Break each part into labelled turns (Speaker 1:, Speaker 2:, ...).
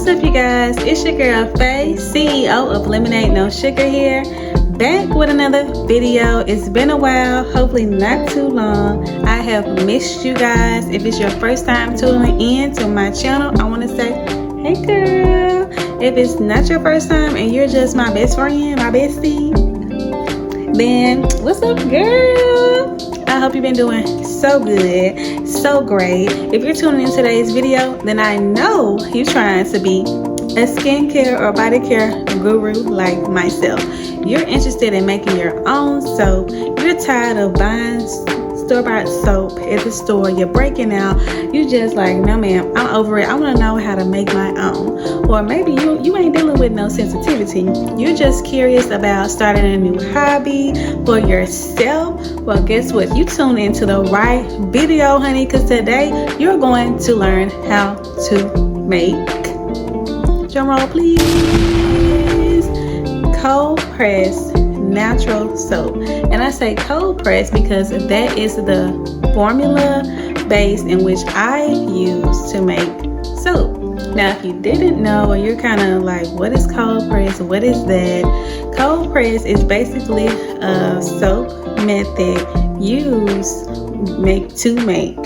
Speaker 1: What's up, you guys? It's your girl Faye, CEO of Lemonade No Sugar here, back with another video. It's been a while, hopefully not too long. I have missed you guys. If it's your first time tuning in to my channel, I want to say, hey girl. If it's not your first time and you're just my best friend, my bestie, then what's up, girl? I hope you've been doing so good, so great. If you're tuning in today's video, then I know you're trying to be a skincare or body care guru like myself. You're interested in making your own soap. You're tired of buying store-bought soap at the store. You're breaking out. You just like, no ma'am, I'm over it. I want to know how to make my own. Or maybe you ain't dealing with no sensitivity. You're just curious about starting a new hobby for yourself. Well, guess what? You tune into the right video, honey, because today you're going to learn how to make, drum roll please, cold press natural soap. And I say cold press because that is the formula base in which I use to make soap. Now, if you didn't know, or you're kind of like, what is cold press? What is that? Cold press is basically a soap method used to make,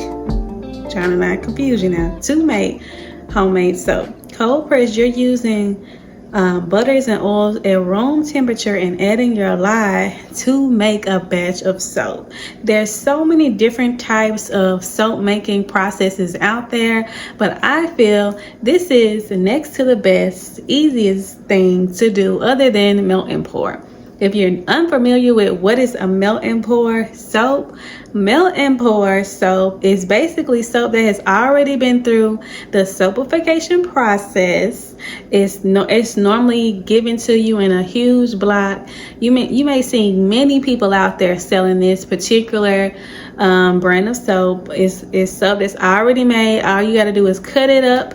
Speaker 1: trying to not confuse you now, to make homemade soap. Cold press, you're using butters and oils at room temperature and adding your lye to make a batch of soap. There's so many different types of soap making processes out there, but I feel this is next to the best, easiest thing to do other than melt and pour. If you're unfamiliar with what is a melt and pour soap, melt and pour soap is basically soap that has already been through the soapification process. It's normally given to you in a huge block. You may see many people out there selling this particular brand of soap. It's soap that's already made. All you got to do is cut it up,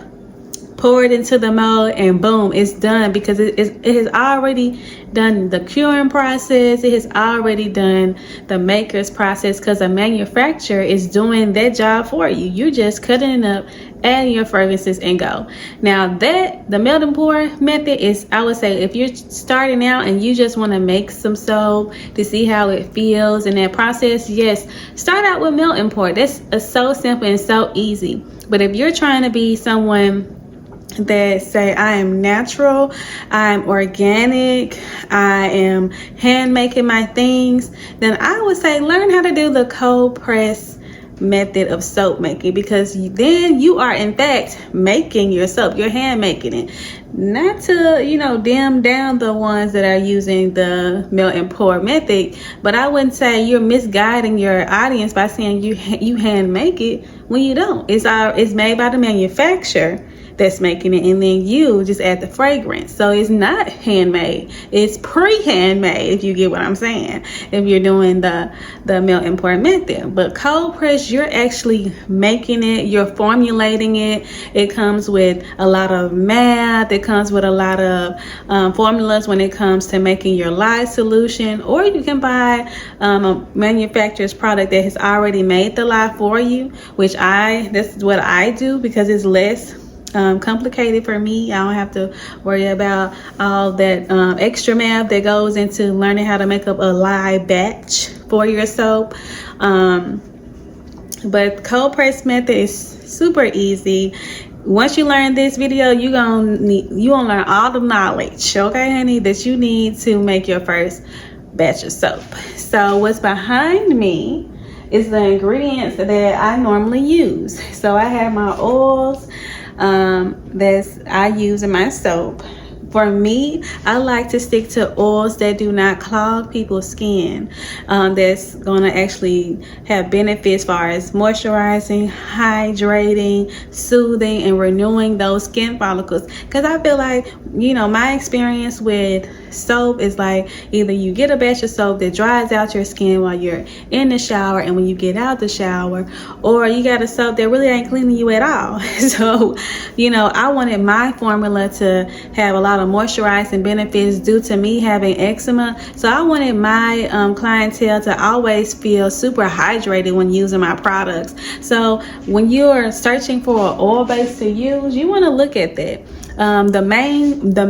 Speaker 1: pour it into the mold, and boom, it's done, because it has already done the curing process. It has already done the maker's process, because a manufacturer is doing that job for you. You're just cutting it up, adding your fragrances, and go. Now the melt and pour method is, I would say, if you're starting out and you just want to make some soap to see how it feels in that process, yes, start out with melt and pour. That's so simple and so easy. But if you're trying to be someone that say, I am natural, I'm organic, I am hand making my things, then I would say learn how to do the cold press method of soap making, because then you are in fact making your soap. You're hand making it. Not to dim down the ones that are using the melt and pour method, but I wouldn't say you're misguiding your audience by saying you hand make it when you don't. It's made by the manufacturer that's making it, and then you just add the fragrance. So it's not handmade, it's pre-handmade, if you get what I'm saying, if you're doing the melt and pour method. But cold press, you're actually making it, you're formulating it. It comes with a lot of math, it comes with a lot of formulas when it comes to making your lye solution, or you can buy a manufacturer's product that has already made the lye for you, which this is what I do, because it's less complicated for me. I don't have to worry about all that extra math that goes into learning how to make up a lye batch for your soap. But cold press method is super easy. Once you learn this video, you gonna learn all the knowledge, okay, honey, that you need to make your first batch of soap. So what's behind me is the ingredients that I normally use. So I have my oils that I use in my soap. For me, I like to stick to oils that do not clog people's skin. That's gonna actually have benefits as far as moisturizing, hydrating, soothing, and renewing those skin follicles. Because I feel like, my experience with soap is like, either you get a batch of soap that dries out your skin while you're in the shower and when you get out the shower, or you got a soap that really ain't cleaning you at all. So, I wanted my formula to have a lot of moisturizing benefits due to me having eczema. So I wanted my clientele to always feel super hydrated when using my products. So when you're searching for an oil base to use, you want to look at that. The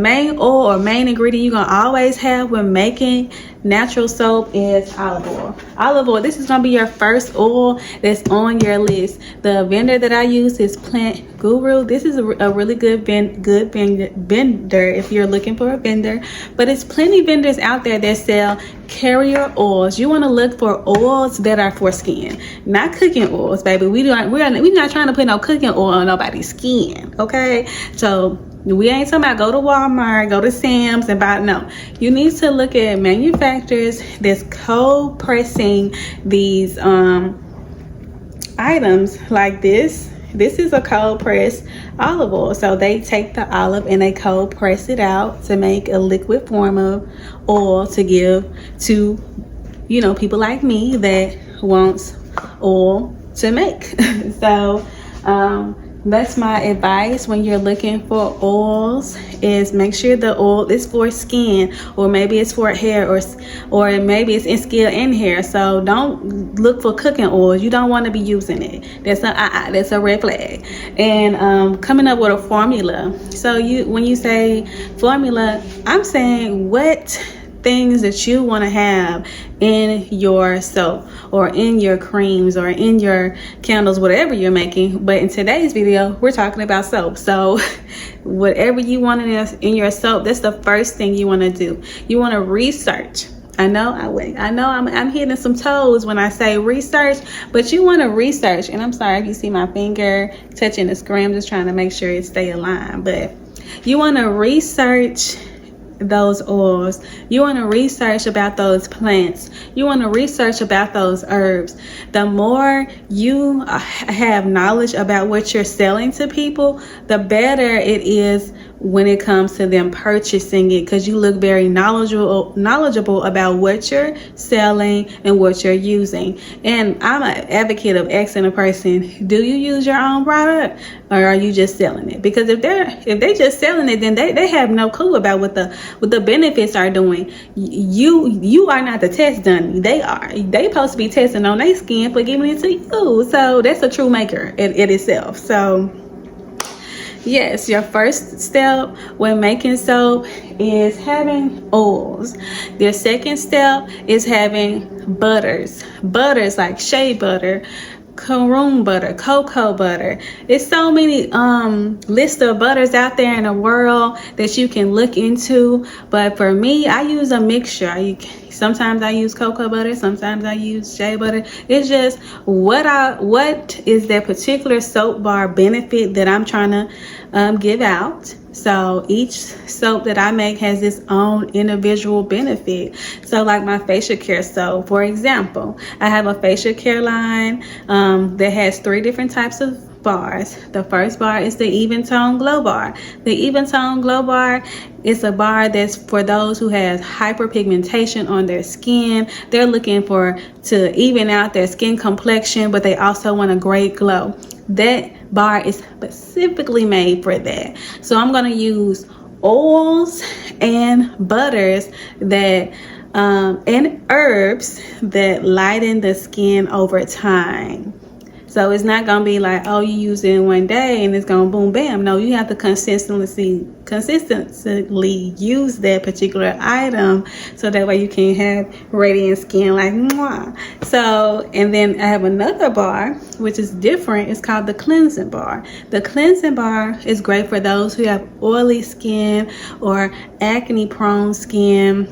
Speaker 1: main oil or main ingredient you're gonna always have when making natural soap is olive oil. Olive oil, this is gonna be your first oil that's on your list. The vendor that I use is Plant Guru. This is a really good vendor if you're looking for a vendor, but it's plenty vendors out there that sell carrier oils. You want to look for oils that are for skin, not cooking oils, baby. We're not trying to put no cooking oil on nobody's skin, okay? So we ain't talking about go to Walmart, go to Sam's and buy. No, you need to look at manufacturers that's cold pressing these items like this. This is a cold pressed olive oil. So they take the olive and they cold press it out to make a liquid form of oil to give to, you know, people like me that wants oil to make. So that's my advice when you're looking for oils, is make sure the oil is for skin, or maybe it's for hair, or maybe it's in skin and hair. So don't look for cooking oils. You don't want to be using it. That's a red flag. And coming up with a formula. So when you say formula, I'm saying what things that you want to have in your soap or in your creams or in your candles, whatever you're making. But in today's video, we're talking about soap. So whatever you want in your soap, that's the first thing you want to do. You want to research. I know I'm hitting some toes when I say research, but you want to research. And I'm sorry if you see my finger touching the screen. I'm just trying to make sure it stay aligned. But you want to research those oils. You want to research about those plants. You want to research about those herbs. The more you have knowledge about what you're selling to people, the better it is when it comes to them purchasing it, because you look very knowledgeable about what you're selling and what you're using. And I'm an advocate of asking a person, do you use your own product, or are you just selling it? Because if they just selling it, then they have no clue about what the benefits are doing. You are not the test dummy. They supposed to be testing on their skin for giving it to you. So that's a true maker in itself. So yes, your first step when making soap is having oils. Your second step is having butters like shea butter, Caroon butter, cocoa butter. There's so many list of butters out there in the world that you can look into, but for me, I use a mixture. Sometimes I use cocoa butter, sometimes I use shea butter. It's just what is that particular soap bar benefit that I'm trying to give out. So each soap that I make has its own individual benefit. So like my facial care soap, for example, I have a facial care line that has 3 different types of bars. The first bar is the Even Tone Glow Bar. The Even Tone Glow Bar is a bar that's for those who have hyperpigmentation on their skin. They're looking to even out their skin complexion, but they also want a great glow. That bar is specifically made for that. So I'm going to use oils and butters that and herbs that lighten the skin over time. So it's not going to be like, oh, you use it in one day and it's going to boom, bam. No, you have to consistently use that particular item so that way you can have radiant skin like mwah. So, and then I have another bar, which is different. It's called the cleansing bar. The cleansing bar is great for those who have oily skin or acne prone skin,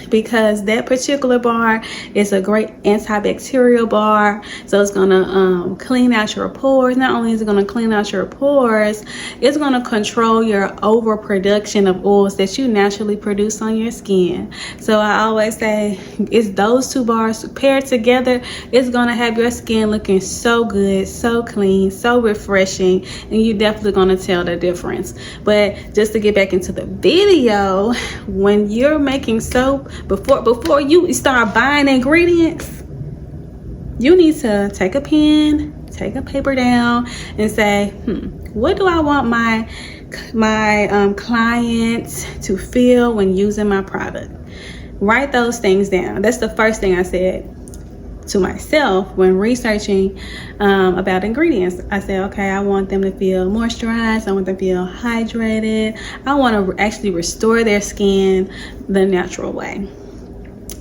Speaker 1: because that particular bar is a great antibacterial bar. So it's gonna clean out your pores. Not only is it gonna clean out your pores, it's gonna control your overproduction of oils that you naturally produce on your skin. So I always say it's those 2 bars paired together. It's gonna have your skin looking so good, so clean, so refreshing, and you're definitely gonna tell the difference. But just to get back into the video, when you're making soap, before you start buying ingredients, you need to take a pen, take a paper down, and say, what do I want my clients to feel when using my product? Write those things down. That's the first thing I said. to myself when researching about ingredients. I said, okay, I want them to feel moisturized. I want them to feel hydrated. I want to actually restore their skin the natural way.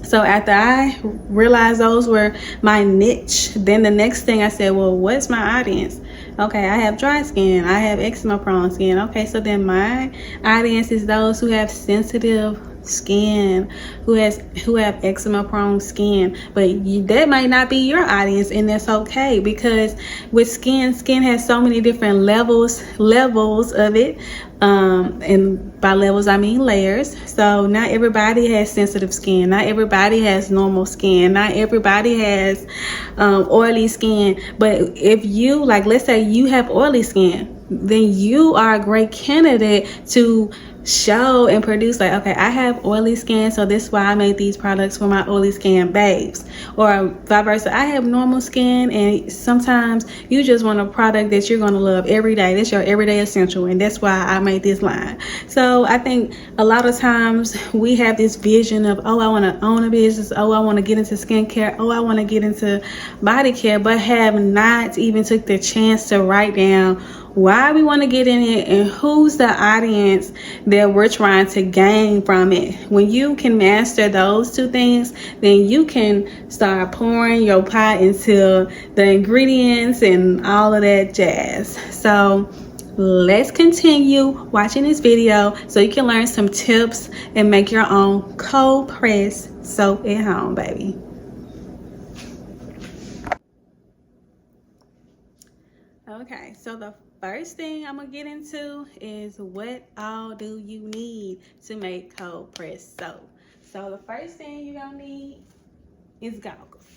Speaker 1: So after I realized those were my niche, then the next thing I said, well, what's my audience? Okay, I have dry skin. I have eczema prone skin. Okay, so then my audience is those who have sensitive skin, who have eczema prone skin. But that might not be your audience, and that's okay, because with skin has so many different levels of it. And by levels I mean layers. So not everybody has sensitive skin, not everybody has normal skin, not everybody has oily skin. But if you, like, let's say you have oily skin, then you are a great candidate to show and produce, like, okay, I have oily skin, so this is why I made these products for my oily skin babes. Or vice versa, I have normal skin, and sometimes you just want a product that you're going to love every day. That's your everyday essential, and that's why I made this line. So I think a lot of times we have this vision of, oh, I want to own a business, oh, I want to get into skincare, oh, I want to get into body care, but have not even took the chance to write down why we want to get in it and who's the audience that we're trying to gain from it. When you can master those two things, then you can start pouring your pot into the ingredients and all of that jazz. So let's continue watching this video so you can learn some tips and make your own cold press soap at home, baby. Okay, so the first thing I'm gonna get into is what all do you need to make cold press soap. So the first thing you're gonna need is goggles.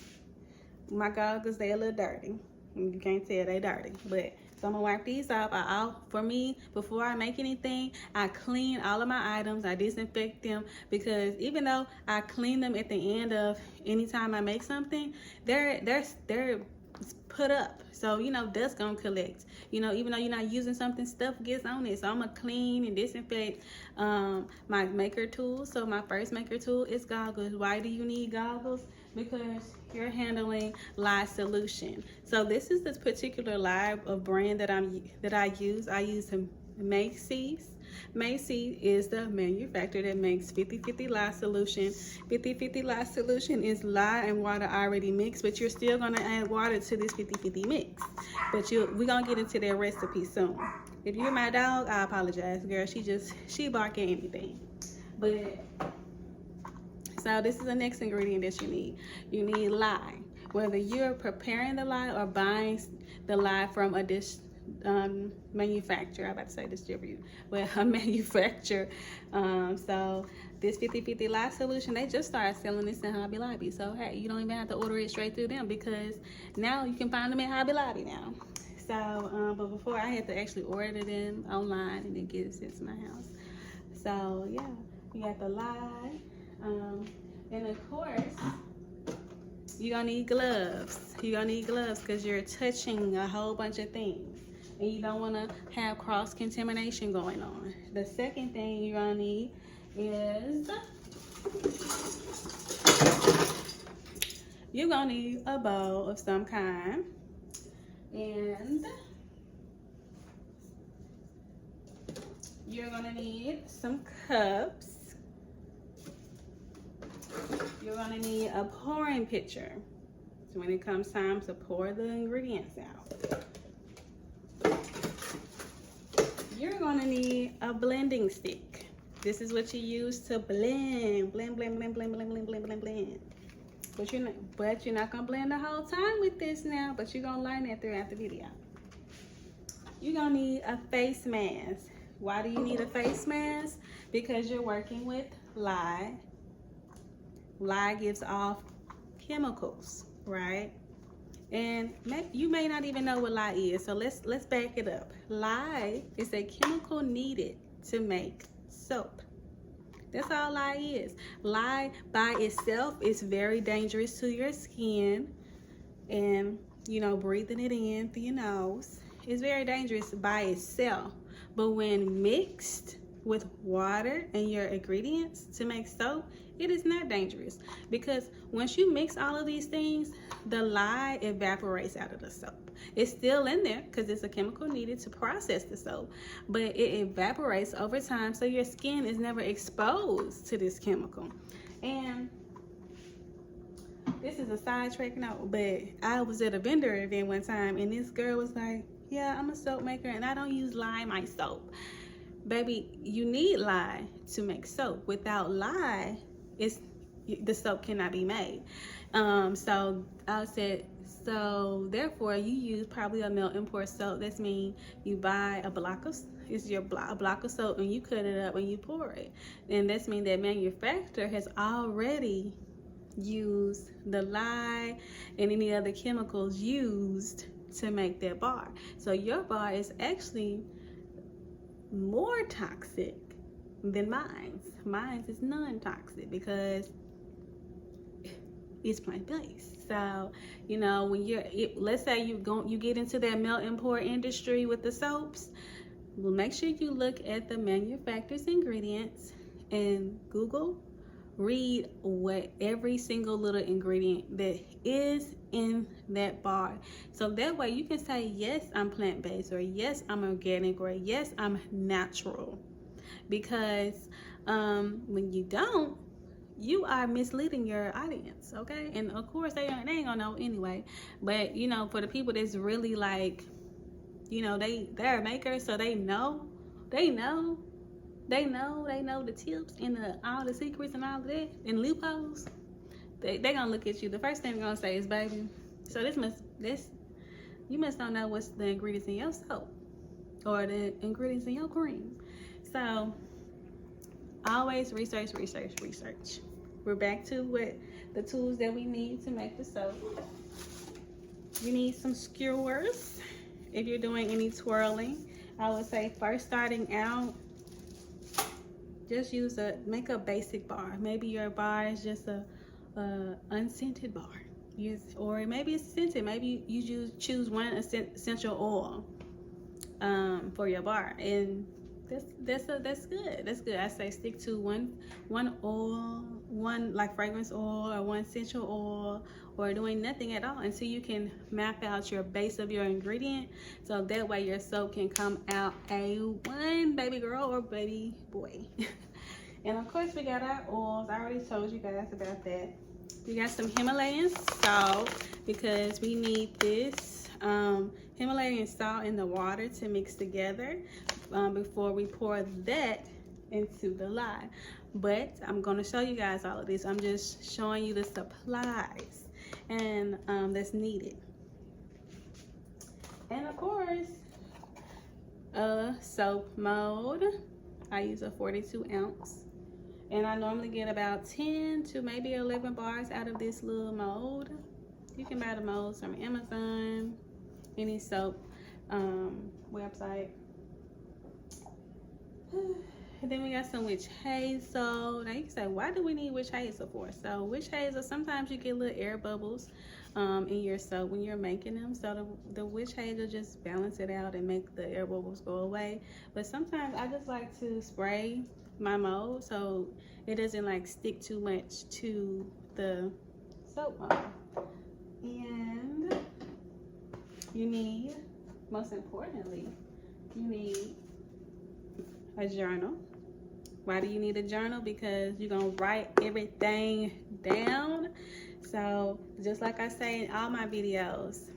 Speaker 1: My goggles, they a little dirty. You can't tell they dirty, but so I'm gonna wipe these off. For me, before I make anything, I clean all of my items. I disinfect them, because even though I clean them at the end of any time I make something, they're put up, so dust gonna collect. Even though you're not using something, stuff gets on it. So I'm gonna clean and disinfect my maker tool. So my first maker tool is goggles. Why do you need goggles? Because you're handling lye solution. So this is this particular lye brand that I use. I use Makesy. Makesy is the manufacturer that makes 50/50 lye solution. 50/50 lye solution is lye and water already mixed, but you're still gonna add water to this 50/50 mix. But we're gonna get into that recipe soon. If you're my dog, I apologize, girl. She bark at anything. But so this is the next ingredient that you need. You need lye. Whether you're preparing the lye or buying the lye from a manufacturer, I'm about to say distribute, well, a manufacturer. So this 50/50 lye solution, they just started selling this in Hobby Lobby. So hey, you don't even have to order it straight through them, because now you can find them at Hobby Lobby now. So but before, I had to actually order them online and then get it sent to my house. So yeah, you got the lye, and of course you're gonna need gloves. You're gonna need gloves because you're touching a whole bunch of things, and you don't want to have cross-contamination going on. The second thing you're gonna need is you're gonna need a bowl of some kind, and you're gonna need some cups. You're gonna need a pouring pitcher, so when it comes time to pour the ingredients out. You're gonna need a blending stick. This is what you use to blend. But you're not gonna blend the whole time with this now, but you're gonna learn that throughout the video. You're gonna need a face mask. Why do you need a face mask? Because you're working with lye. Lye gives off chemicals, right? And you may not even know what lye is, so let's back it up. Lye is a chemical needed to make soap. That's all lye is. Lye by itself is very dangerous to your skin, and breathing it in through your nose is very dangerous by itself. But when mixed with water and your ingredients to make soap, It is not dangerous, because once you mix all of these things, the lye evaporates out of the soap. It's still in there because it's a chemical needed to process the soap, but it evaporates over time, so your skin is never exposed to this chemical. And this is a sidetrack note, but I was at a vendor event one time, and this girl was like, yeah, I'm a soap maker and I don't use lye in my soap. Baby, you need lye to make soap. Without lye, the soap cannot be made. So I said, so therefore you use probably a melt and pour soap. That's mean you buy a block of, a block of soap, and you cut it up and you pour it. And that's mean that manufacturer has already used the lye and any other chemicals used to make that bar. So your bar is actually more toxic than mine. Mine is non-toxic because it's plant-based. So, you know, when let's say you get into that melt and pour industry with the soaps, well, make sure you look at the manufacturer's ingredients and read what every single little ingredient that is in that bar. So that way you can say, yes, I'm plant-based, or yes, I'm organic, or yes, I'm natural. Because when you don't, you are misleading your audience, okay? And of course they ain't gonna know anyway. But you know, for the people that's really like, you know, they're makers, so they know the tips and all the secrets and all of that and loopholes. They gonna look at you. The first thing they're gonna say is, baby, so you must don't know what's the ingredients in your soap or the ingredients in your cream. So always research. We're back to what the tools that we need to make the soap. You need some skewers if you're doing any twirling. I would say first starting out, just make a basic bar. Maybe your bar is just a unscented bar. Or maybe it's scented. Maybe you choose one essential oil for your bar, and that's good. That's good. I say stick to one oil, one like fragrance oil or one essential oil, or doing nothing at all until you can map out your base of your ingredient. So that way your soap can come out A1, baby girl or baby boy. And of course we got our oils. I already told you guys about that. We got some Himalayan salt because we need this Himalayan salt in the water to mix together before we pour that into the lye. But I'm going to show you guys all of this. I'm just showing you the supplies and that's needed. And of course, a soap mold. I use a 42 ounce. And I normally get about 10 to maybe 11 bars out of this little mold. You can buy the molds from Amazon, any soap website. And then we got some witch hazel. Now you can say, why do we need witch hazel for? So witch hazel, sometimes you get little air bubbles in your soap when you're making them. So the witch hazel just balance it out and make the air bubbles go away. But sometimes I just like to spray my mold so it doesn't like stick too much to the soap mold. And you need, most importantly, you need a journal. Why do you need a journal? Because you're gonna write everything down. So just like I say in all my videos,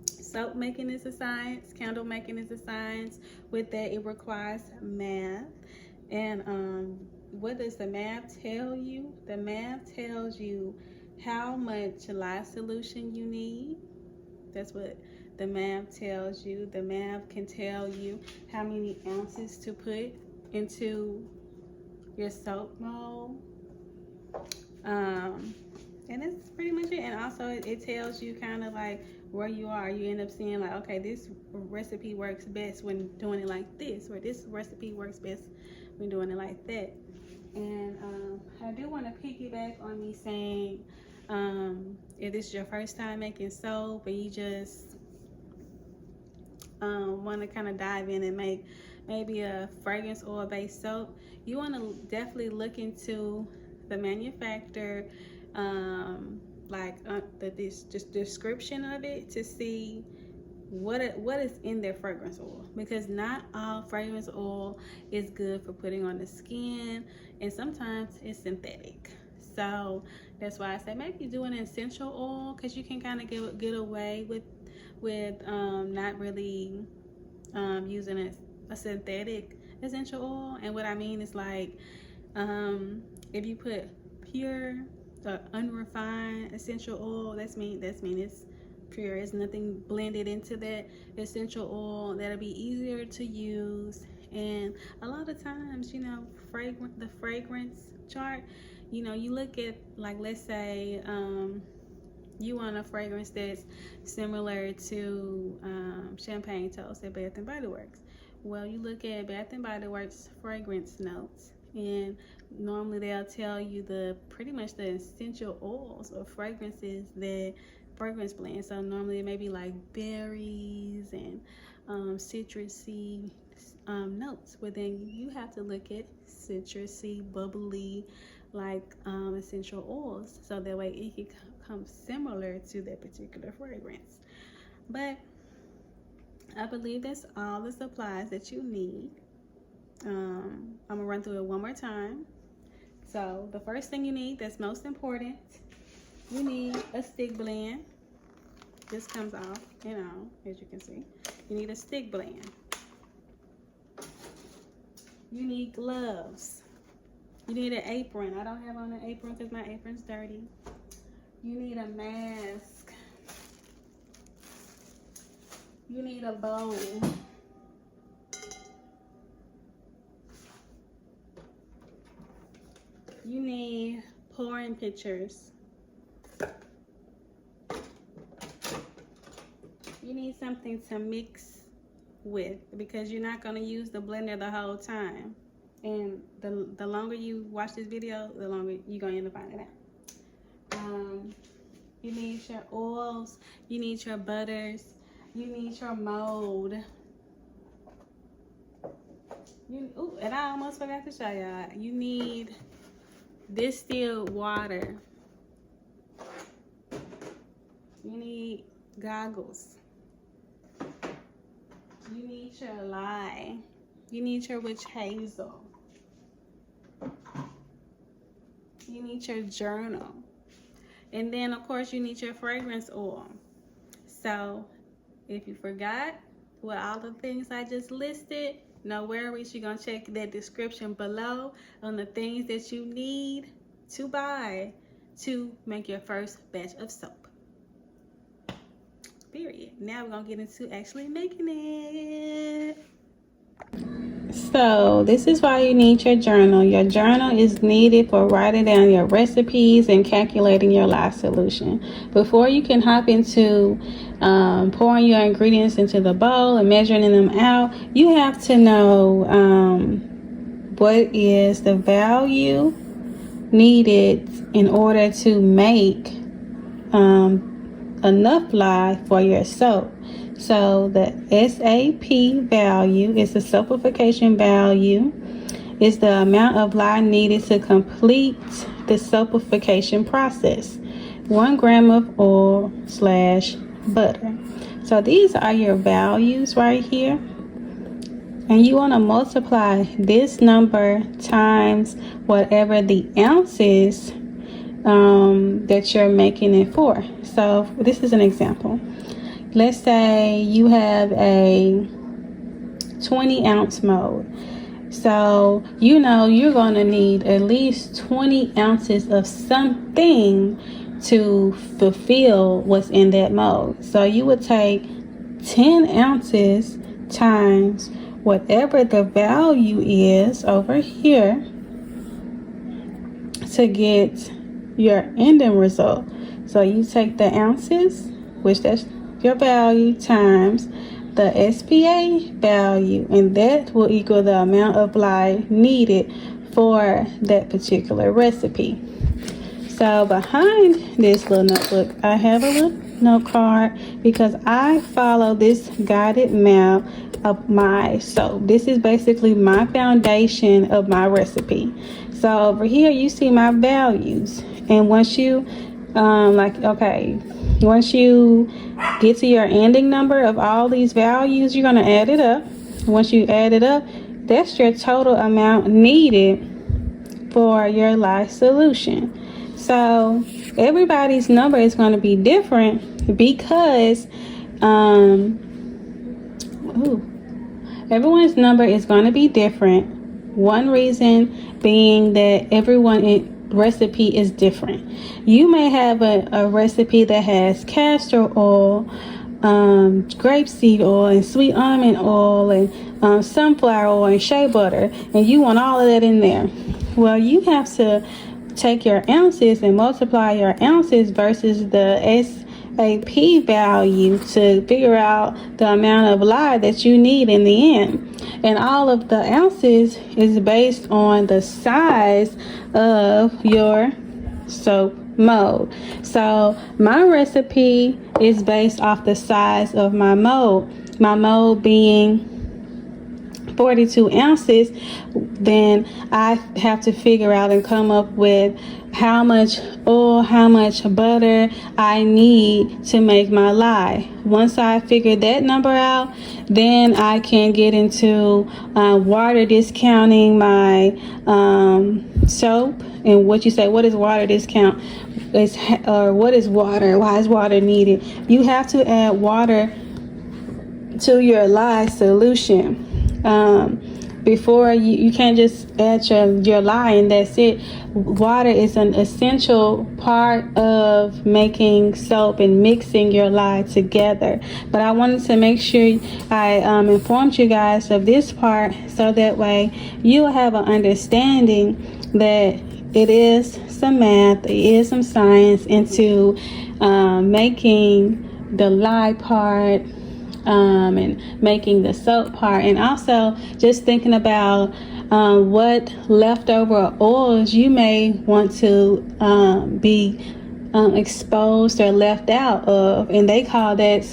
Speaker 1: soap making is a science, candle making is a science. With that, it requires math. And what does the math tell you? The math tells you how much lye solution you need. That's what the math tells you. The math can tell you how many ounces to put into your soap mold. And that's pretty much it. And also it tells you kind of like where you are. You end up seeing like, okay, this recipe works best when doing it like this, or this recipe works best when doing it like that. And I do want to piggyback on me saying, if this is your first time making soap and you just want to kind of dive in and make maybe a fragrance oil based soap, you want to definitely look into the manufacturer, this just description of it to see what is in their fragrance oil, because not all fragrance oil is good for putting on the skin, and sometimes it's synthetic. So that's why I say maybe do an essential oil, because you can kind of get away with not really using a synthetic essential oil. And what I mean is, like, if you put pure unrefined essential oil, that's mean it's pure. It's nothing blended into that essential oil. That'll be easier to use. And a lot of times, you know, the fragrance chart, you know, you look at, like, let's say you want a fragrance that's similar to champagne toast at Bath and Body Works. Well, you look at Bath and Body Works fragrance notes, and normally they'll tell you pretty much the essential oils or fragrances that fragrance blend. So normally it may be like berries and citrusy notes, but then you have to look at citrusy, bubbly, like essential oils, so that way it can come similar to that particular fragrance. But I believe that's all the supplies that you need. I'm gonna run through it one more time. So the first thing you need, that's most important, you need a stick blend. This comes off, you know, as you can see. You need a stick blend. You need gloves. You need an apron. I don't have on an apron because my apron's dirty. You need a mask. You need a bowl. You need pouring pitchers. You need something to mix with, because you're not going to use the blender the whole time. And the longer you watch this video, the longer you're going to end up finding out. You need your oils. You need your butters. You need your mold. And I almost forgot to show y'all. You need distilled water. You need goggles. You need your lye. You need your witch hazel. You need your journal. And then, of course, you need your fragrance oil. So if you forgot what all the things I just listed, no worries. You're going to check that description below on the things that you need to buy to make your first batch of soap. Period. Now we're going to get into actually making it. So this is why you need your journal. Your journal is needed for writing down your recipes and calculating your lye solution. Before you can hop into pouring your ingredients into the bowl and measuring them out, you have to know what is the value needed in order to make enough lye for your soap. So the SAP value is the soapification value, is the amount of lye needed to complete the soapification process. 1 gram of oil / butter. So these are your values right here. And you want to multiply this number times whatever the ounces that you're making it for. So this is an example. Let's say you have a 20-ounce mold. So you know you're going to need at least 20 ounces of something to fulfill what's in that mold. So you would take 10 ounces times whatever the value is over here to get your ending result. So you take the ounces, which that's your value, times the SPA value, and that will equal the amount of lye needed for that particular recipe. So behind this little notebook, I have a little note card because I follow this guided map of my soap. This is basically my foundation of my recipe. So over here you see my values, and once you once you get to your ending number of all these values, you're going to add it up. Once you add it up, that's your total amount needed for your lye solution. So everybody's number is going to be different because everyone's number is going to be different. One reason being that everyone's recipe is different. You may have a recipe that has castor oil, grapeseed oil, and sweet almond oil, and sunflower oil, and shea butter, and you want all of that in there. Well, you have to take your ounces and multiply your ounces versus the SAP value to figure out the amount of lye that you need in the end. And all of the ounces is based on the size of your soap mold. So my recipe is based off the size of my mold. My mold being 42 ounces, then I have to figure out and come up with how much oil, how much butter I need to make my lye. Once I figure that number out, then I can get into water discounting my soap. And what you say, what is water discount? What is water? Why is water needed? You have to add water to your lye solution. Before you can't just add your lye and that's it. Water is an essential part of making soap and mixing your lye together. But I wanted to make sure I informed you guys of this part, so that way you'll have an understanding that it is some math, it is some science into making the lye part, and making the soap part, and also just thinking about what leftover oils you may want to be exposed or left out of, and they call that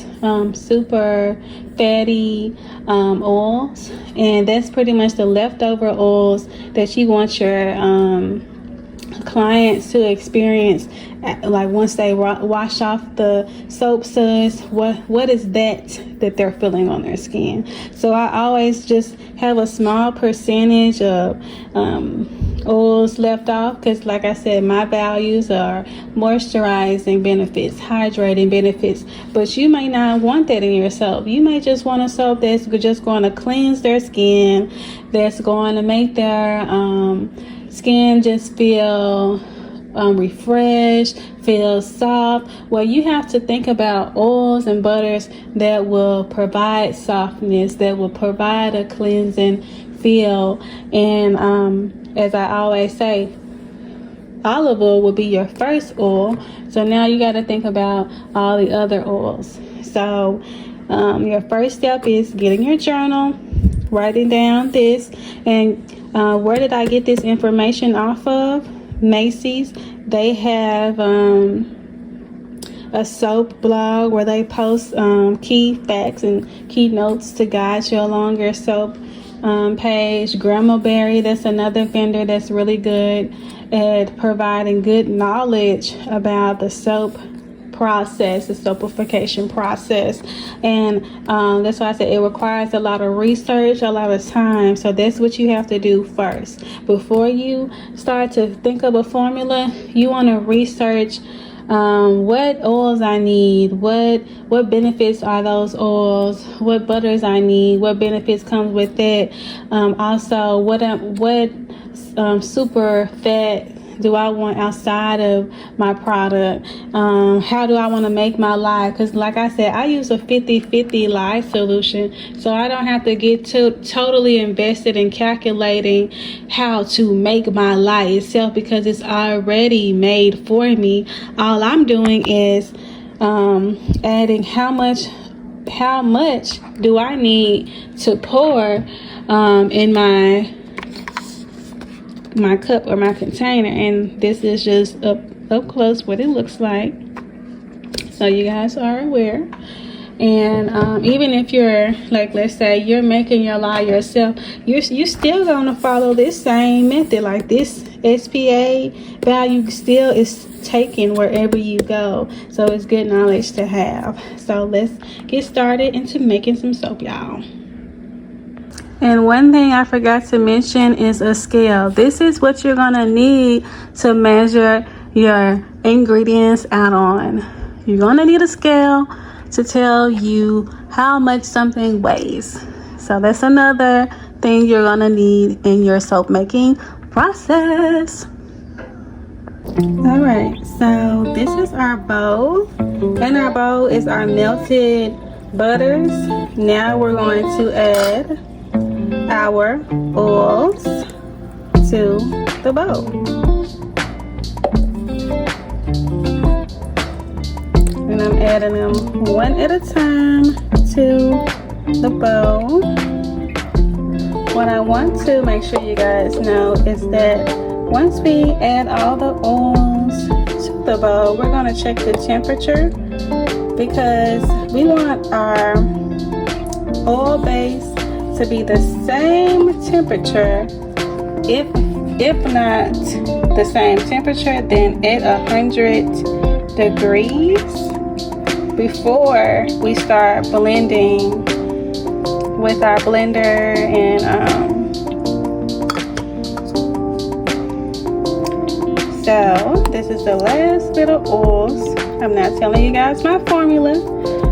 Speaker 1: super fatty oils, and that's pretty much the leftover oils that you want your clients to experience, like once they wash off the soap suds. What is that they're feeling on their skin? So I always just have a small percentage of oils left off, because like I said, my values are moisturizing benefits, hydrating benefits, but you may not want that in your soap. You may just want a soap that's just going to cleanse their skin, that's going to make their skin just feel refreshed, feel soft. Well, you have to think about oils and butters that will provide softness, that will provide a cleansing feel. And as I always say, olive oil will be your first oil. So now you got to think about all the other oils. So your first step is getting your journal, writing down this. And where did I get this information off of? Macy's. They have a soap blog where they post key facts and key notes to guide you along your soap page. Berry, that's another vendor that's really good at providing good knowledge about the soap process, the soapification process. And that's why I said it requires a lot of research, a lot of time. So that's what you have to do first. Before you start to think of a formula, you want to research what oils I need, what benefits are those oils, what butters I need, what benefits comes with that. Also, what super fat do I want outside of my product? How do I want to make my lye? Because like I said, I use a 50-50 lye solution, so I don't have to get totally invested in calculating how to make my lye itself, because it's already made for me. All I'm doing is adding how much do I need to pour in my cup or my container. And this is just up close what it looks like, so you guys are aware. And even if you're like, let's say you're making your lye yourself, you still gonna follow this same method. Like this SPA value still is taken wherever you go, so it's good knowledge to have. So let's get started into making some soap, y'all. And one thing I forgot to mention is a scale. This is what you're gonna need to measure your ingredients out on. You're gonna need a scale to tell you how much something weighs. So that's another thing you're gonna need in your soap making process. All right, so this is our bowl. In our bowl is our melted butters. Now we're going to add our oils to the bowl. And I'm adding them one at a time to the bowl. What I want to make sure you guys know is that once we add all the oils to the bowl, we're going to check the temperature, because we want our oil base to be the same temperature, if not the same temperature, then at 100 degrees before we start blending with our blender. And so this is the last bit of oils. I'm not telling you guys my formula,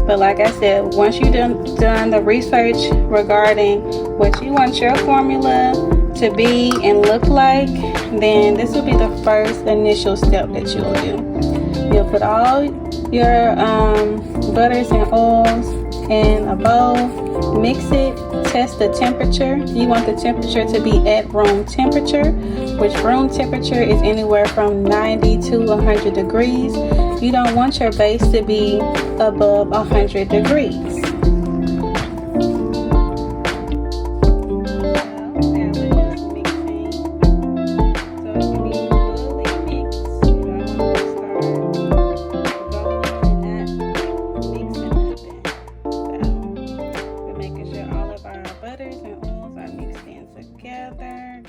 Speaker 1: but like I said, once you've done the research regarding what you want your formula to be and look like, then this will be the first initial step that you'll do. You'll put all your butters and oils in a bowl, mix it, test the temperature. You want the temperature to be at room temperature, which room temperature is anywhere from 90 to 100 degrees. You don't want your base to be above 100 degrees.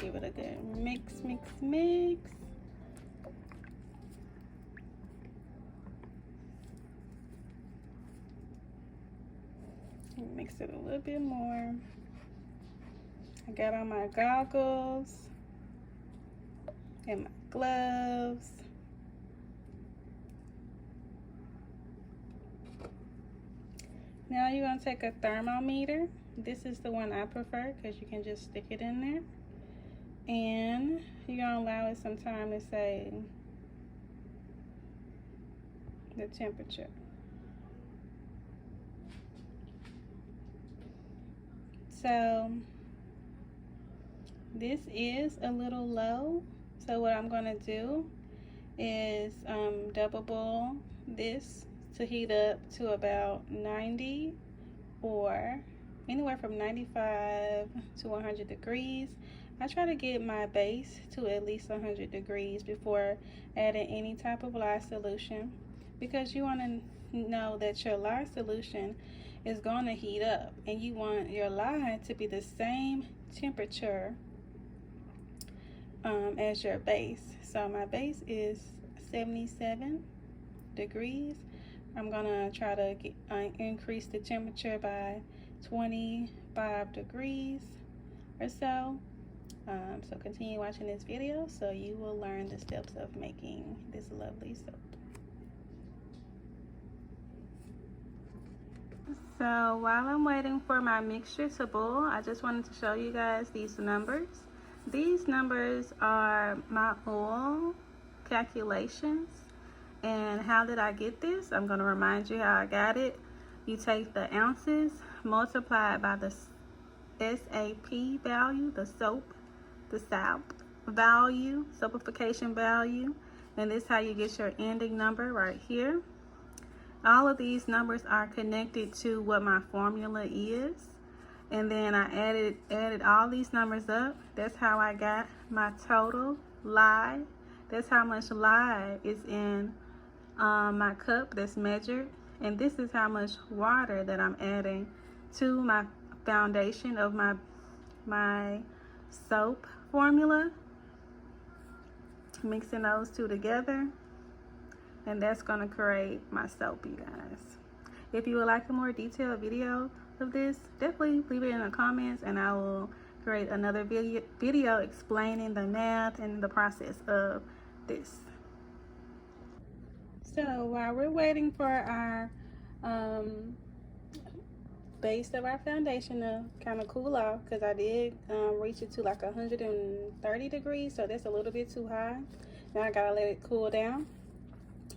Speaker 1: Give it a good mix. Mix it a little bit more. I got on my goggles and my gloves. Now you're going to take a thermometer. This is the one I prefer because you can just stick it in there. And you're going to allow it some time to say the temperature. So this is a little low. So what I'm going to do is double boil this to heat up to about 90 or anywhere from 95 to 100 degrees. I try to get my base to at least 100 degrees before adding any type of lye solution, because you want to know that your lye solution is going to heat up, and you want your lye to be the same temperature as your base. So my base is 77 degrees. I'm gonna try to increase the temperature by 25 degrees or so. So continue watching this video so you will learn the steps of making this lovely soap. So while I'm waiting for my mixture to boil, I just wanted to show you guys these numbers. These numbers are my oil calculations. And how did I get this? I'm going to remind you how I got it. You take the ounces, multiply it by the SAP value, the soap value, soapification value, and this is how you get your ending number right here. All of these numbers are connected to what my formula is, and then I added all these numbers up. That's how I got my total lye. That's how much lye is in my cup that's measured. And this is how much water that I'm adding to my foundation of my soap formula. Mixing those two together, and that's going to create my soap, you guys. If you would like a more detailed video of this, definitely leave it in the comments, and I will create another video explaining the math and the process of this. So while we're waiting for our base of our foundation to kind of cool off, because I did reach it to like 130 degrees, so that's a little bit too high. Now I gotta let it cool down.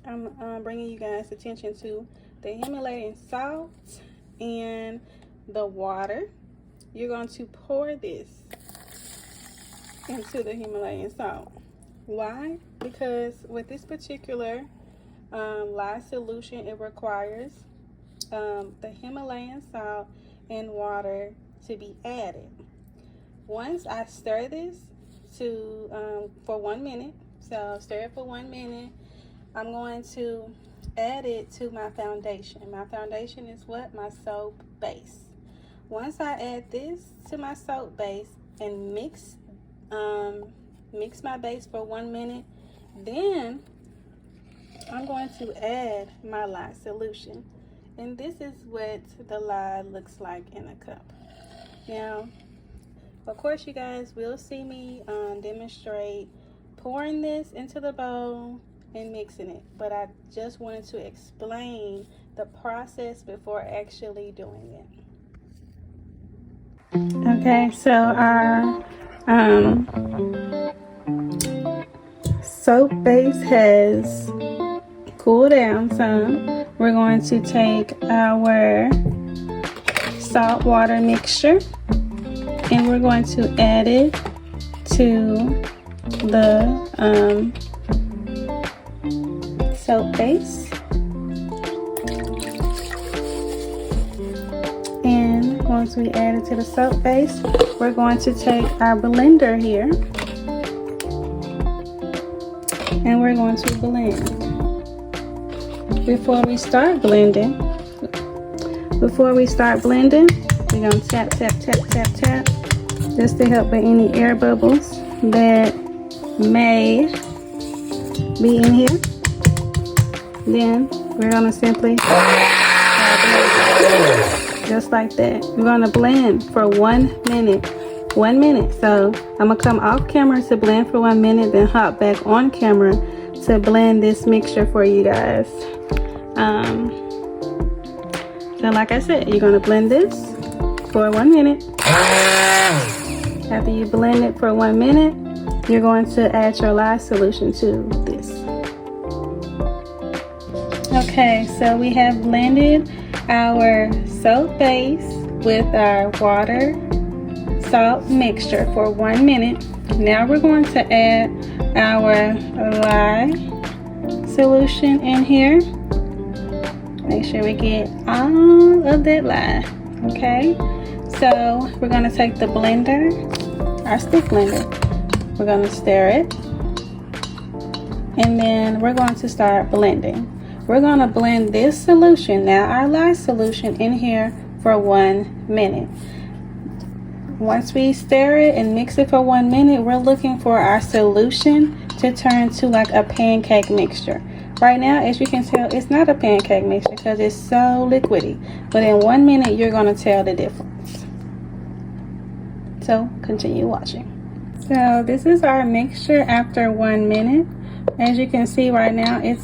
Speaker 1: I'm bringing you guys attention to the Himalayan salt and the water. You're going to pour this into the Himalayan salt. Why? Because with this particular lye solution, it requires the Himalayan salt and water to be added. Once I stir this for 1 minute, so stir it for 1 minute, I'm going to add it to my foundation. My foundation is what? My soap base. Once I add this to my soap base and mix my base for 1 minute, then I'm going to add my lye solution. And this is what the lye looks like in a cup. Now, of course, you guys will see me demonstrate pouring this into the bowl and mixing it, but I just wanted to explain the process before actually doing it. Okay, so our soap base has cooled down some. We're going to take our salt water mixture and we're going to add it to the soap base. And once we add it to the soap base, we're going to take our blender here and we're going to blend. Before we start blending, we're going to tap, tap, tap, tap, tap, just to help with any air bubbles that may be in here. Then we're going to simply just like that. We're going to blend for 1 minute. 1 minute. So I'm going to come off camera to blend for 1 minute, then hop back on camera to blend this mixture for you guys. So like I said, you're going to blend this for 1 minute. After you blend it for 1 minute, you're going to add your lye solution to this. Okay, so we have blended our soap base with our water salt mixture for 1 minute. Now we're going to add our lye solution in here. Make sure we get all of that lye. Okay, so we're going to take the blender, our stick blender, we're going to stir it, and then we're going to start blending. We're going to blend this solution, now our lye solution, in here for 1 minute. Once we stir it and mix it for 1 minute, we're looking for our solution to turn to like a pancake mixture. Right now, as you can tell, it's not a pancake mixture because it's so liquidy. But in 1 minute, you're going to tell the difference. So continue watching. So this is our mixture after 1 minute. As you can see right now, it's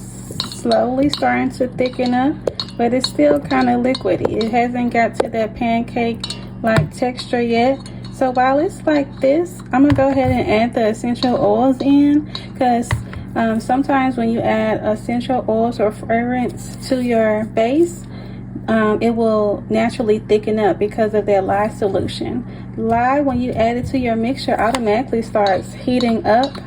Speaker 1: slowly starting to thicken up, but it's still kind of liquidy. It hasn't got to that pancake like texture yet. So while it's like this, I'm gonna go ahead and add the essential oils in, because sometimes when you add essential oils or fragrance to your base, it will naturally thicken up because of that lye solution. Lye, when you add it to your mixture, automatically starts heating up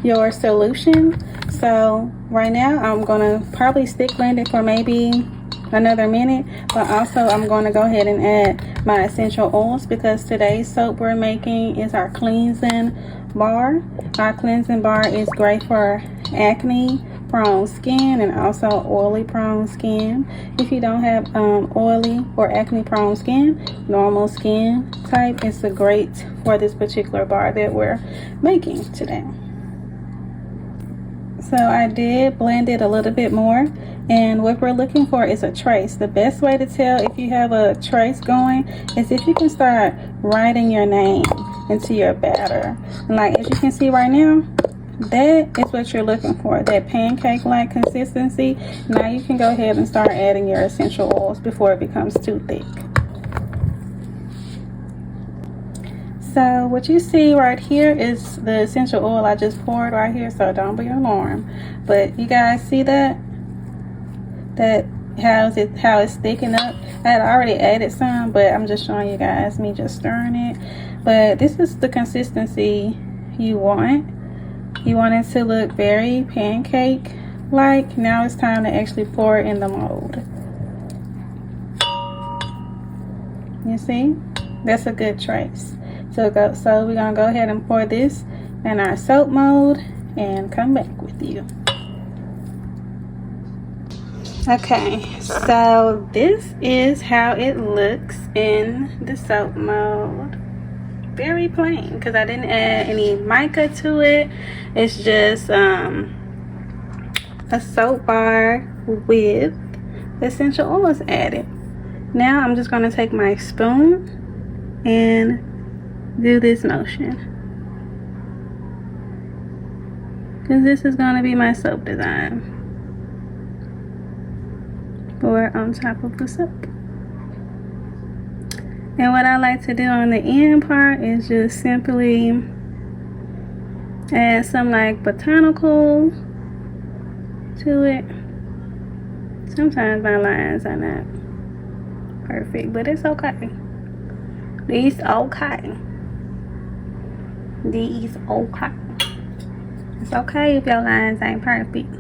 Speaker 1: your solution. So right now I'm gonna probably stick blend it for maybe another minute, but also I'm going to go ahead and add my essential oils, because today's soap we're making is our cleansing bar. Our cleansing bar is great for acne prone skin and also oily prone skin. If you don't have oily or acne prone skin, normal skin type, it's a great for this particular bar that we're making today. So I did blend it a little bit more, and what we're looking for is a trace. The best way to tell if you have a trace going is if you can start writing your name into your batter. And like as you can see right now, that is what you're looking for, that pancake like consistency. Now you can go ahead and start adding your essential oils before it becomes too thick. So what you see right here is the essential oil I just poured right here, so don't be alarmed. But you guys see that how it's thickening up. I had already added some, but I'm just showing you guys me just stirring it. But this is the consistency you want. You want it to look very pancake like. Now it's time to actually pour it in the mold. You see, that's a good trace. So we're gonna go ahead and pour this in our soap mold and come back with you. Okay, so this is how it looks in the soap mold. Very plain, because I didn't add any mica to it. It's just a soap bar with essential oils added. Now I'm just gonna take my spoon and do this motion, because this is going to be my soap design for on top of the soap. And what I like to do on the end part is just simply add some like botanical to it. Sometimes my lines are not perfect, but it's okay. These okay. It's okay if your lines ain't perfect.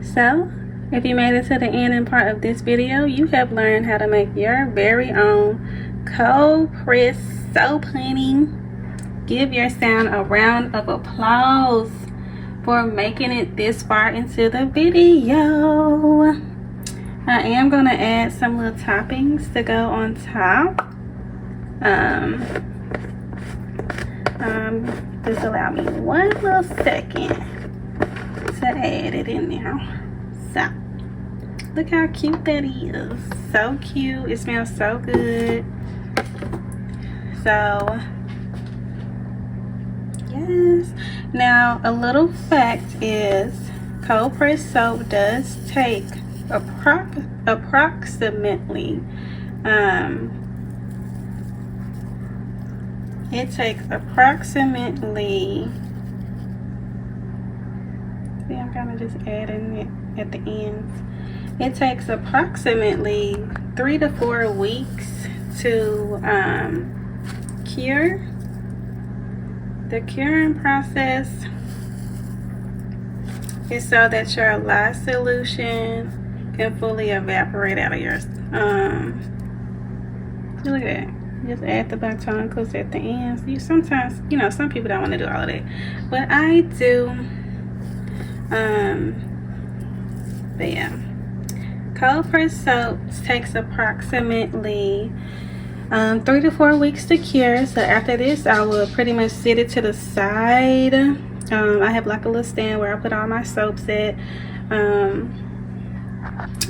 Speaker 1: So, if you made it to the end part of this video, you have learned how to make your very own cold press soap, honey. Give your sound a round of applause for making it this far into the video. I am going to add some little toppings to go on top. Just allow me one little second to add it in there. So, look how cute that is. So cute. It smells so good. So, yes. Now, a little fact is cold press soap does take approximately it takes approximately, see, I'm kind of just adding it at the ends. It takes approximately 3 to 4 weeks to cure. The curing process is so that your lye solution can fully evaporate out of your look at that. Just add the botanicals at the ends. You sometimes, you know, some people don't want to do all of that, but I do. But yeah, cold press soap takes approximately 3 to 4 weeks to cure. So after this, I will pretty much sit it to the side. I have like a little stand where I put all my soaps at.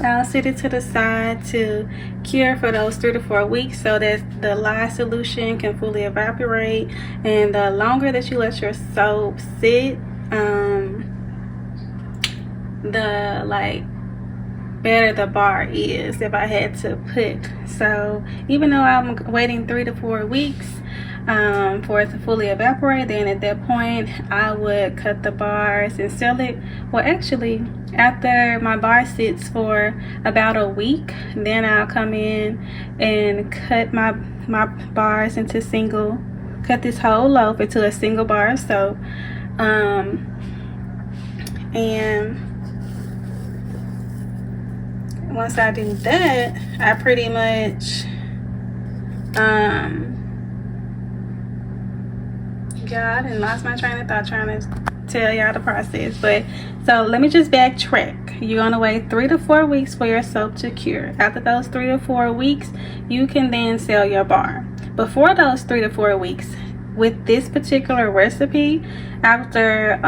Speaker 1: I'll sit it to the side to cure for those 3 to 4 weeks so that the lye solution can fully evaporate. And the longer that you let your soap sit, the like better the bar is, if I had to put. So even though I'm waiting 3 to 4 weeks for it to fully evaporate, then at that point I would cut the bars and sell it. Well, actually, after my bar sits for about a week, then I'll come in and cut my bars into cut this whole loaf into a single bar of soap. And once I do that, I pretty much y'all, and lost my train of thought trying to tell y'all the process. But so let me just backtrack. You're gonna wait 3 to 4 weeks for your soap to cure. After those 3 to 4 weeks, you can then sell your bar. Before those 3 to 4 weeks, with this particular recipe, after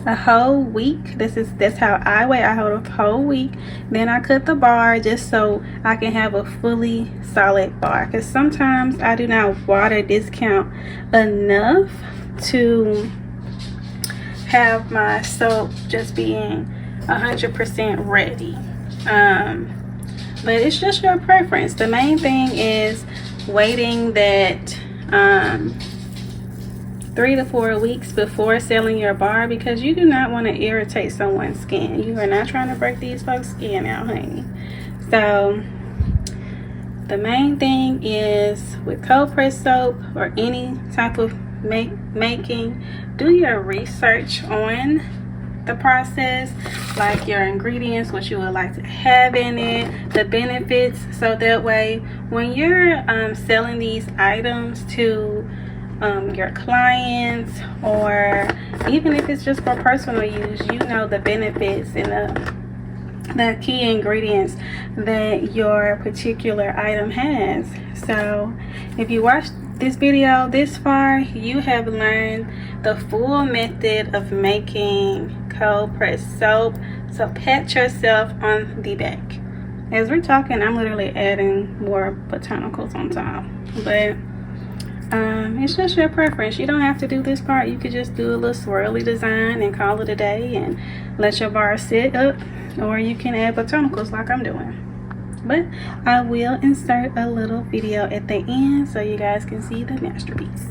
Speaker 1: a whole week, that's how I wait. I hold a whole week, then I cut the bar just so I can have a fully solid bar, because sometimes I do not water discount enough to have my soap just being 100% ready. But it's just your preference. The main thing is waiting that 3 to 4 weeks before selling your bar, because you do not want to irritate someone's skin. You are not trying to break these folks' skin out, honey. So the main thing is with cold press soap or any type of making, do your research on the process, like your ingredients, what you would like to have in it, the benefits, so that way when you're selling these items to your clients, or even if it's just for personal use, you know the benefits and the key ingredients that your particular item has. So if you watched this video this far, you have learned the full method of making cold pressed soap. So pat yourself on the back. As we're talking, I'm literally adding more botanicals on top, but it's just your preference. You don't have to do this part. You could just do a little swirly design and call it a day and let your bar sit up, or you can add botanicals like I'm doing. But I will insert a little video at the end so you guys can see the masterpiece.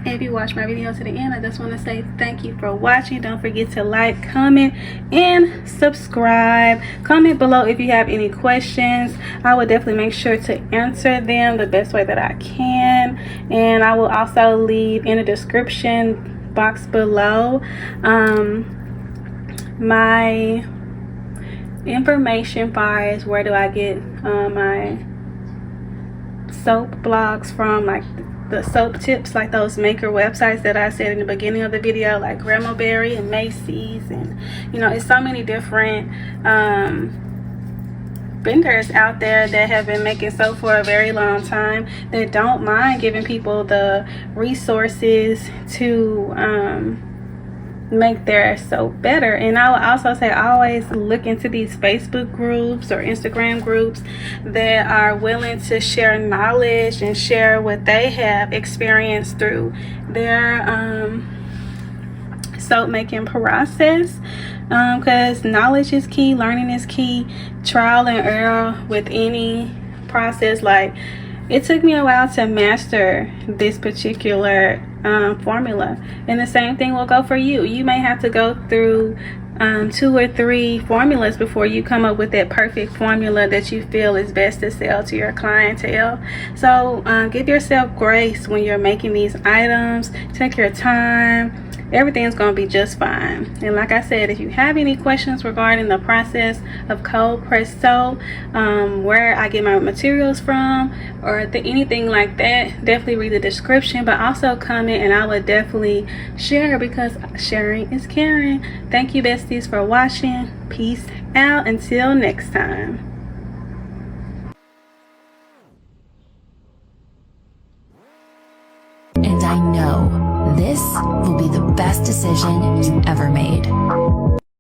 Speaker 1: If you watch my video to the end, I just want to say thank you for watching. Don't forget to like, comment, and subscribe. Comment below if you have any questions. I will definitely make sure to answer them the best way that I can. And I will also leave in the description box below my information far as where do I get my soap blogs from, like the soap tips, like those maker websites that I said in the beginning of the video, like Grapeseed and Makesy, and you know, it's so many different vendors out there that have been making soap for a very long time that don't mind giving people the resources to make their soap better. And I would also say always look into these Facebook groups or Instagram groups that are willing to share knowledge and share what they have experienced through their soap making process, because knowledge is key, learning is key, trial and error with any process. Like, it took me a while to master this particular formula, and the same thing will go for you. You may have to go through 2 or 3 formulas before you come up with that perfect formula that you feel is best to sell to your clientele. So give yourself grace when you're making these items. Take your time. Everything's going to be just fine. And like I said, if you have any questions regarding the process of cold pressed soap, where I get my materials from, or anything like that, definitely read the description, but also comment and I will definitely share, because sharing is caring. Thank you, besties, for watching. Peace out until next time.
Speaker 2: And I know this will be the best decision you ever made.